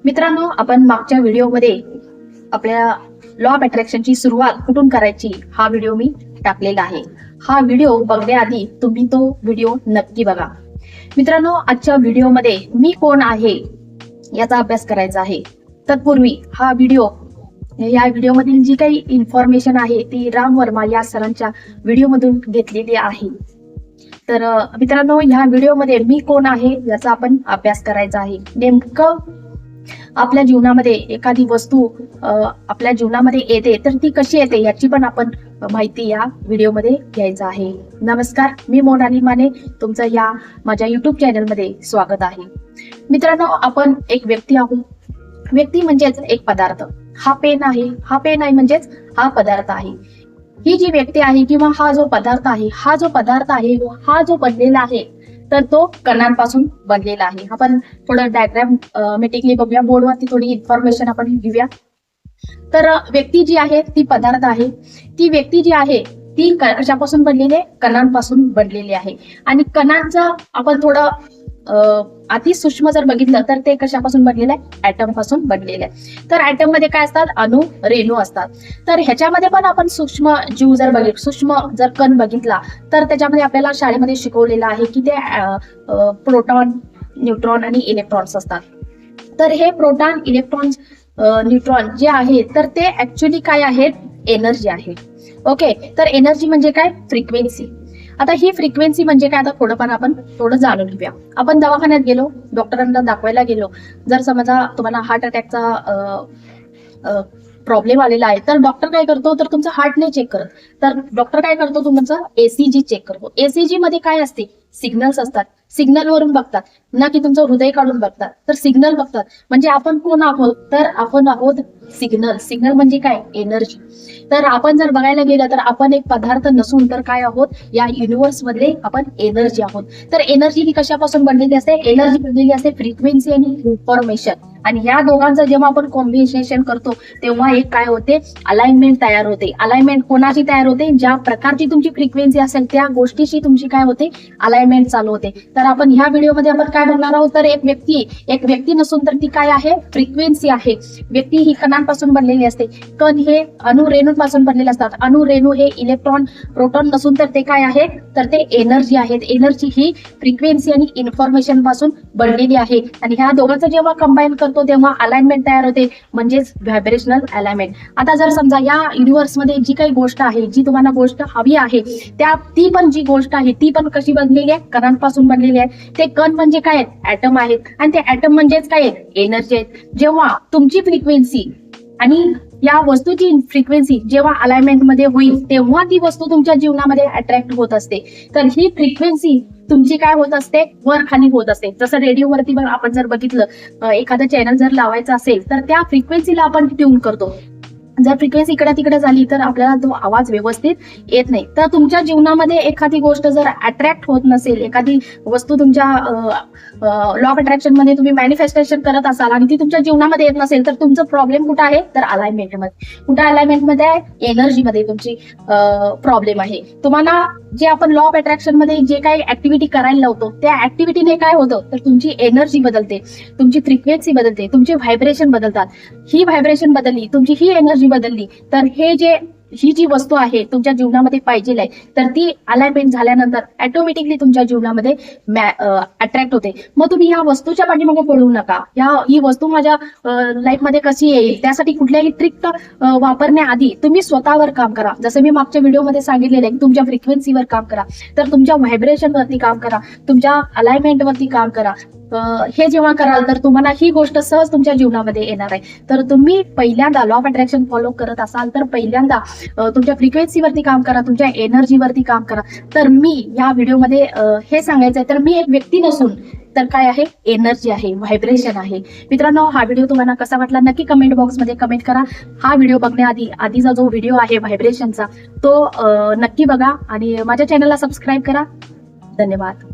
मित्रांनो, आपण मागच्या व्हिडिओमध्ये आपल्या लॉ ऑफ अट्रॅक्शनची सुरुवात कुठून करायची हा व्हिडिओ मी टाकलेला आहे. हा व्हिडिओ बघण्याआधी तुम्ही तो व्हिडिओ नक्की बघा. मित्रांनो, आजच्या व्हिडिओमध्ये मी कोण आहे याचा अभ्यास करायचा आहे. तत्पूर्वी या व्हिडिओमधील जी काही इन्फॉर्मेशन आहे ती राम वर्मा या सरांच्या व्हिडिओमधून घेतलेली आहे. तर मित्रांनो, ह्या व्हिडिओमध्ये मी कोण आहे याचा आपण अभ्यास करायचा आहे. नेमकं आपल्या जीवनामध्ये एखादी वस्तू आपल्या जीवनामध्ये येते तर ती कशी येते याची पण आपण माहिती या व्हिडिओमध्ये घ्यायचं आहे. नमस्कार, मी मोनाली माने, तुमचं या माझ्या युट्यूब चॅनलमध्ये स्वागत आहे. मित्रांनो, आपण एक व्यक्ती आहोत. व्यक्ती म्हणजेच एक पदार्थ. हा पेन आहे म्हणजेच हा पदार्थ आहे. ही जी व्यक्ती आहे किंवा हा जो पदार्थ आहे हा जो बनलेला आहे तर तो कणांपासून बनलेला आहे. आपण थोडं डायग्राम मेटिकली बघूया. बोर्डवरती थोडी इन्फॉर्मेशन आपण घेऊया. तर व्यक्ती जी आहे ती पदार्थ आहे. ती व्यक्ती जी आहे ती कशापासून बनलेली आहे? कणांपासून बनलेली आहे. आणि कणांचं आपण थोडं अति सूक्ष्म जर बघितलं तर ते कशापासून बनलेलं आहे? ऍटम पासून बनलेलं आहे. तर ऍटम मध्ये काय असतात? अणु, रेणू असतात. तर ह्याच्यामध्ये पण आपण सूक्ष्म जीव सूक्ष्म जर कण बघितला तर त्याच्यामध्ये आपल्याला शाळेमध्ये शिकवलेलं आहे की ते प्रोटॉन, न्यूट्रॉन आणि इलेक्ट्रॉन्स असतात. तर हे प्रोटॉन, इलेक्ट्रॉन्स, न्यूट्रॉन जे आहेत तर ते ऍक्च्युली काय आहेत? एनर्जी आहे. ओके, तर एनर्जी म्हणजे काय? फ्रिक्वेन्सी. आता ही फ्रिक्वेन्सी म्हणजे काय? आता थोडंफार आपण जाणून घेऊया. आपण दवाखान्यात गेलो, डॉक्टरांना दाखवायला गेलो. जर समजा तुम्हाला हार्ट अटॅकचा प्रॉब्लेम आलेला आहे तर डॉक्टर काय करतो? तर तुमचं हार्ट नाही चेक करत, तर डॉक्टर काय करतो? तुमचं एसीजी चेक करतो. एसीजी मध्ये काय असते? सिग्नल्स असतात. सिग्नल वरून बघतात ना की तुमचं हृदय काढून बघतात, तर सिग्नल बघतात. म्हणजे आपण कोण आहोत? तर आपण आहोत सिग्नल. सिग्नल म्हणजे काय? एनर्जी. तर आपण जर बघायला गेलं तर आपण एक पदार्थ नसून तर काय आहोत? या युनिव्हर्स मधले आपण एनर्जी आहोत. तर एनर्जी ही कशापासून बनलेली असते? एनर्जी बनलेली असते फ्रिक्वेन्सी आणि इन्फॉर्मेशन. आणि ह्या दोघांचं जेव्हा आपण कॉम्बिनेशन करतो तेव्हा एक काय होते? अलाइनमेंट तयार होते. अलाइनमेंट कोणाची तयार होते? ज्या प्रकारची तुमची फ्रिक्वेन्सी असेल त्या गोष्टीशी तुमची काय होते? अलाइनमेंट चालू होते. तर आपण ह्या व्हिडिओमध्ये आपण काय बघणार आहोत? तर एक व्यक्ती नसून तर ती काय आहे? फ्रिक्वेन्सी आहे. व्यक्ती ही कणांपासून बनलेली असते. कण हे अणु, रेणूंपासून बनलेले असतात. अणु, रेणू हे इलेक्ट्रॉन, प्रोटॉन नसून तर ते काय आहे? तर ते एनर्जी आहेत. एनर्जी ही फ्रिक्वेन्सी आणि इन्फॉर्मेशन पासून बनलेली आहे. आणि ह्या दोघांचं जेव्हा कंबाईन करतो तेव्हा अलाइनमेंट तयार होते, म्हणजेच व्हायब्रेशनल अलाइनमेंट. आता जर समजा या युनिव्हर्स मध्ये जी काही गोष्ट आहे, जी तुम्हाला गोष्ट हवी आहे, ती पण जी गोष्ट आहे ती पण कशी बनलेली आहे? कणांपासून बनलेली आहे. ते कण म्हणजे काय आहेत? ऍटम आहेत. आणि ते ऍटम म्हणजेच काय आहेत? एनर्जी आहेत. जेव्हा तुमची फ्रिक्वेन्सी आणि या वस्तूची फ्रिक्वेन्सी जेव्हा अलाइनमेंट मध्ये होईल तेव्हा ती वस्तू तुमच्या जीवनामध्ये अट्रॅक्ट होत असते. तर ही फ्रिक्वेन्सी तुमची काय होत असते? वर खाली होत असते. जसं रेडिओवरती आपण जर बघितलं, एखादं चॅनल जर लावायचं असेल तर त्या फ्रिक्वेन्सीला आपण ट्यून करतो. जर फ्रिक्वेन्सी इकडे तिकडे झाली तर आपल्याला तो आवाज व्यवस्थित येत नाही. तर तुमच्या जीवनामध्ये एखादी गोष्ट जर अट्रॅक्ट होत नसेल, एखादी वस्तू तुमच्या लॉ ऑफ अट्रॅक्शन मध्ये तुम्ही मॅनिफेस्टेशन करत असाल आणि ती तुमच्या जीवनामध्ये येत नसेल तर तुमचं प्रॉब्लेम कुठं आहे? तर अलाइनमेंट मध्ये. कुठं अलाइनमेंट मध्ये आहे? एनर्जी मध्ये तुमची प्रॉब्लेम आहे. तुम्हाला जे आपण लॉ ऑफ अट्रॅक्शन मध्ये जे काही ऍक्टिव्हिटी करायला लावतो त्या ऍक्टिव्हिटीने काय होतं? तर तुमची एनर्जी बदलते, तुमची फ्रिक्वेन्सी बदलते, तुमचे व्हायब्रेशन बदलतात. ही व्हायब्रेशन बदलली, तुमची ही एनर्जी बदलली तर ही जी वस्तू आहे तुमच्या जीवनामध्ये पाहिजे आहे तर ती अलाइनमेंट झाल्यानंतर ऑटोमॅटिकली तुमच्या जीवनामध्ये अट्रॅक्ट होते. मग तुम्ही ह्या वस्तूच्या पाठीमागे पडू नका. ही वस्तू माझ्या लाईफमध्ये कशी येईल त्यासाठी कुठल्याही ट्रिक वापरण्याआधी तुम्ही स्वतःवर काम करा. जसं मी मागच्या व्हिडिओमध्ये सांगितलेलं आहे, तुमच्या फ्रिक्वेन्सीवर काम करा, तर तुमच्या व्हायब्रेशन वरती काम करा, तुमच्या अलाइनमेंट वरती काम करा. हे जेव्हा कराल तर तुम्हाला ही गोष्ट सहज तुमच्या जीवनामध्ये येणार आहे. तर तुम्ही पहिल्यांदा लॉ ऑफ अट्रॅक्शन फॉलो करत असाल तर पहिल्यांदा तुमच्या फ्रिक्वेन्सीवरती काम करा, तुमच्या एनर्जीवरती काम करा. तर मी या व्हिडिओमध्ये हे सांगायचंय, तर मी एक व्यक्ती नसून तर काय आहे? एनर्जी आहे, व्हायब्रेशन आहे. मित्रांनो, हा व्हिडिओ तुम्हाला कसा वाटला नक्की कमेंट बॉक्समध्ये कमेंट करा. हा व्हिडिओ बघण्याआधीचा जो व्हिडिओ आहे व्हायब्रेशनचा तो नक्की बघा आणि माझ्या चॅनलला सबस्क्राईब करा. धन्यवाद.